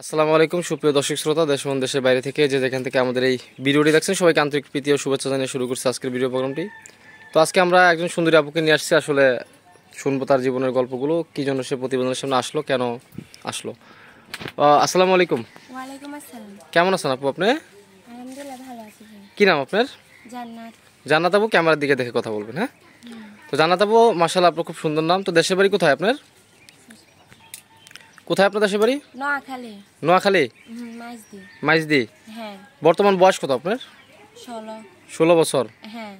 আসসালামু আলাইকুম সুপ্রিয় দর্শক শ্রোতা দেশ ও দেশের বাইরে থেকে যে যেখান থেকে আমাদের এই ভিডিওটি দেখছেন সবাইকে আন্তরিক প্রীতি ও শুভেচ্ছা জানিয়ে শুরু করছি আজকের ভিডিও প্রোগ্রামটি। তো আজকে আমরা একজন সুন্দরী আপুকে নিয়ে আসছি, আসলে শুনবো তার জীবনের গল্পগুলো, কি জন্য সে প্রতিবেদনের সামনে আসলো, কেন আসলো। আসসালামু আলাইকুম। ওয়ালাইকুম আসসালাম। কেমন আছেন আপু আপনি? আলহামদুলিল্লাহ ভালো আছি ভাই। কি নাম আপনার? জান্নাত। জান্নাত আপু, ক্যামেরার দিকে দেখে কথা বলবেন। হ্যাঁ, তো জান্নাত আপু মাশাআল্লাহ আপনার খুব সুন্দর নাম। তো দেশের বাড়ি কোথায় আপনার? কোথায় আপনার দেশের বাড়ি? নোয়াখালী। নোয়াখালী, মাইজদি। মাইজদি। হ্যাঁ। বর্তমান বয়স কত আপনার? 16 বছর। হ্যাঁ।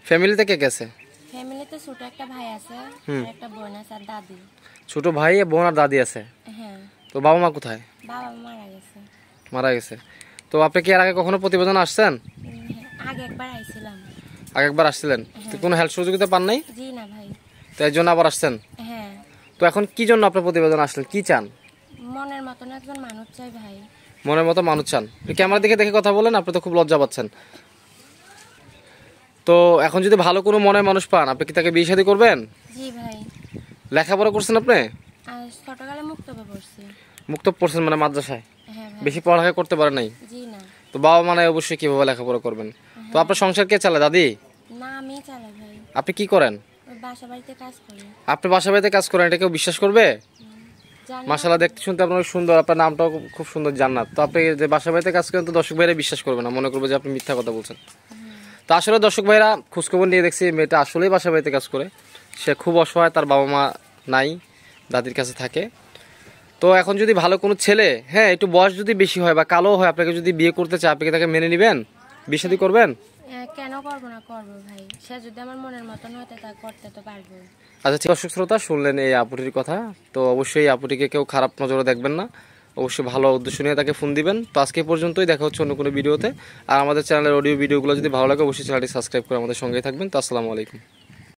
ফ্যামিলিতে কে গেছে? ফ্যামিলিতে ছোট একটা ভাই আছে আর একটা বোন আছে আর দাদি। ছোট ভাই বোন আর দাদি আছে। হ্যাঁ। তো বাবা মা কোথায়? বাবা মারা গেছে। মারা গেছে। তো আপনি কি এর আগে কখনো প্রতিবেদন আসছেন? হ্যাঁ, আগে একবার আইছিলাম। আগে একবার আসছিলেন, তো কোনো হেল্প সহযোগিতা পান নাই? জি না ভাই। তো এর জন্য আবার আসছেন? হ্যাঁ। তো এখন কি জন্য আপনার প্রতিবেদন আসলেন, কি চান? মনের মতন একজন মানুষ চাই ভাই। মনের মতো মানুষ চান। ক্যামেরার দিকে দেখে কথা বলেন, আপনি তো খুব লজ্জা পাচ্ছেন। তো এখন যদি ভালো কোনো মনের মানুষ পান, আপনি কি তাকে বিয়ে শাদী করবেন? জি ভাই। লেখাপড়া করছেন আপনি? আর ছোটকালে মুক্তবে পড়ছি। মুক্ত পড়ছেন মানে মাদ্রাসায়? হ্যাঁ ভাই। বেশি পড়ালেখা করতে পারেন নাই? জি না। তো বাবা মানে অবশ্যই কিভাবে লেখাপড়া করবেন। তো আপনার সংসার কে চালায়, দাদি? না আমি চালাই ভাই। আপনি কি করেন? ওই বাসা বাড়িতে কাজ করি। আপনি বাসা বাড়িতে কাজ করেন, এটা কেউ বিশ্বাস করবে? জানি না। মাশাআল্লাহ দেখতে শুনতে আপনার সুন্দর, আপনার নামটাও খুব সুন্দর জান্নাত। তো আপনি যে বাসা বাড়িতে কাজ করেন, তো দর্শক ভাইরা বিশ্বাস করবে না, মনে করবে যে আপনি মিথ্যা কথা বলছেন। তো আসলে দর্শক ভাইরা খোঁজখবর নিয়ে দেখছি মেয়েটা আসলেই বাসা বাড়িতে কাজ করে। সে খুব অসহায়, তার বাবা মা নাই, দাদির কাছে থাকে। তো এখন যদি ভালো কোনো ছেলে, হ্যাঁ একটু বয়স যদি বেশি হয় বা কালো হয়, আপনাকে যদি বিয়ে করতে চায়, আপনি কি তাকে মেনে নেবেন, বিয়ে শাদী করবেন? কেন করবো না, করবো ভাই। সে যদি আমার মনের মতন হতে তা করতে তো পারবো। আচ্ছা ঠিক, দর্শক শ্রোতা শুনলেন এই আপুটির কথা। তো অবশ্যই এই আপুটিকে কেউ খারাপ নজরে দেখবেন না, অবশ্যই ভালো উদ্দেশ্য নিয়ে তাকে ফোন দিবেন। তো আজকে পর্যন্তই, দেখা হচ্ছে অন্য কোনো ভিডিওতে। আর আমাদের চ্যানেলের অডিও ভিডিওগুলো যদি ভালো লাগে অবশ্যই চ্যানেলটি সাবস্ক্রাইব করে আমাদের সঙ্গেই থাকবেন। তো আসসালামু আলাইকুম।